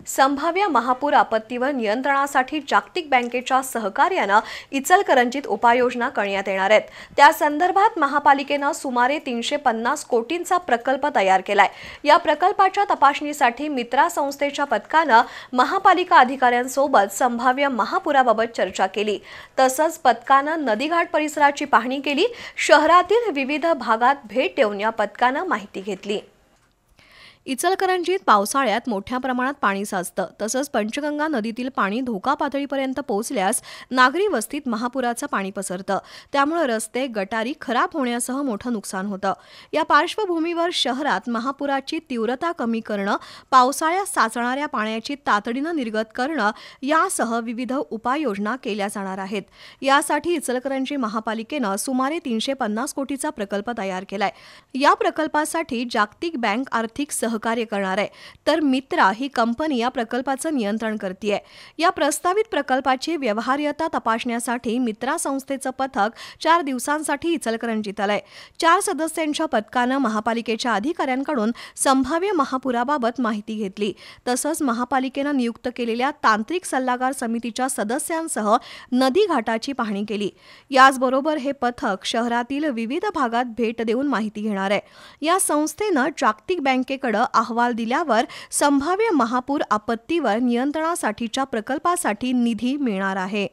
संभाव्य महापूर आपत्तीवर नियंत्रणासाठी जागतिक बँकेच्या सहकार्याने इचलकरंजीत उपाययोजना करण्यात येणार आहेत। त्या संदर्भात महापालिकेने सुमारे 350 कोटींचा प्रकल्प तयार केलाय। या प्रकल्पाच्या तपासणीसाठी मित्रा संस्थेच्या पथकाने महापालिका अधिकाऱ्यांसोबत संभाव्य महापुराबाबत चर्चा केली। तसंच पथकाने नदीघाट परिसराची पाहणी केली। शहरातील विविध भागात भेट देऊन या पथकाने माहिती घेतली। इचलकरंजीत पावसाळ्यात मोठ्या प्रमाणात पाणी साचतं। तसंच पंचगंगा नदीतील पाणी धोका पातळीपर्यंत पोहोचल्यास नागरी वस्तीत महापुराचं पाणी पसरतं। त्यामुळे रस्ते गटारी खराब होण्यासह मोठं नुकसान होतं। या पार्श्वभूमीवर शहरात महापुराची तीव्रता कमी करणं, पावसाळ्यात साचणाऱ्या पाण्याची तातडीनं निर्गत करणं यासह विविध उपाययोजना केल्या जाणार आहेत। यासाठी इचलकरंजी महापालिकेनं सुमारे 350 कोटीचा प्रकल्प तयार केलाय। या प्रकल्पासाठी जागतिक बँक आर्थिक सहकार्य करणार आहे, तर मित्रा ही कंपनी या प्रकल्पाचं नियंत्रण करते। या प्रस्तावित प्रकल्पाची व्यवहार्यता तपासण्यासाठी मित्रा संस्थेचं पथक 4 दिवसांसाठी इचलकरंजीत आलंय। 4 सदस्यांच्या पथकानं महापालिकेच्या अधिकाऱ्यांकडून संभाव्य महापुराबाबत माहिती घेतली। तसंच महापालिकेनं नियुक्त केलेल्या तांत्रिक सल्लागार समितीच्या सदस्यांसह नदी घाटाची पाहणी केली। याचबरोबर हे पथक शहरातील विविध भागात भेट देऊन माहिती घेणार आहे। या संस्थेनं जागतिक बँकेकडे अहवाल दिल्यावर संभाव्य महापूर आपत्तीवर नियंत्रणासाठीच्या प्रकल्पासाठी निधी मिळणार आहे।